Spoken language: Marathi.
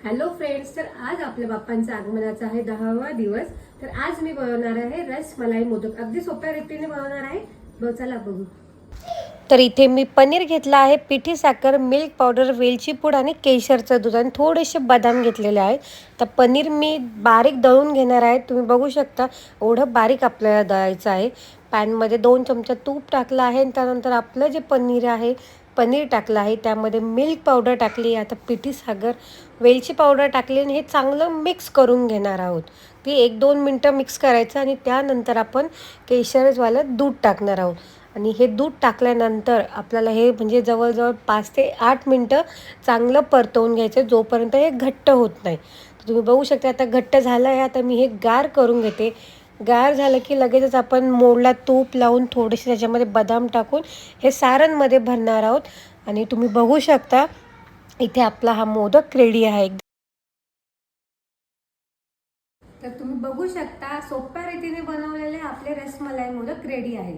हॅलो फ्रेंड्स, तर आज आपल्या बाप्पांच्या आगमनाचा आहे 10वा दिवस. तर आज मी बनवणार आहे रसमलाई मोदक. अगदी सोप्या रीतीने बनवणार आहे. चला बघू. तर इथे मी पनीर घेतला आहे, पिठी साखर, मिल्क पावडर, वेलची पूड आणि केशरचं दूध आणि थोडेसे बदाम घेतलेले आहेत. तर पनीर मी बारीक दळून घेणार आहे. तुम्ही बघू शकता एवढं बारीक आपल्याला दळायचं आहे. पॅनमध्ये 2 चमचा तूप टाकलं आहे आणि त्यानंतर आपलं जे पनीर टाकलं आहे. त्यामध्ये मिल्क पावडर टाकली, आता पिठी साखर, वेलची पावडर टाकली आणि हे चांगलं मिक्स करून घेणार आहोत. ती 1-2 मिनटं मिक्स करायचं आणि त्यानंतर आपण केशरवालं दूध टाकणार आहोत. आणि हे दूध टाकल्यानंतर आपल्याला हे म्हणजे जवळजवळ 5 ते 8 मिनटं चांगलं परतवून घ्यायचं जोपर्यंत हे घट्ट होत नाही. तर तुम्ही बघू शकता आता घट्ट झालं आहे. आता मी हे गार करून घेते. गार झालं की लगेचच आपण मोडला तूप लावून थोडेसे त्याच्यामध्ये बदाम टाकून हे सारणमध्ये भरणार आहोत. आणि तुम्ही बघू शकता इथे आपला हा मोदक रेडी आहे. तर तुम्ही बघू शकता सोप्या रीतीने बनवलेले आपले रसमलाई मोदक रेडी आहे.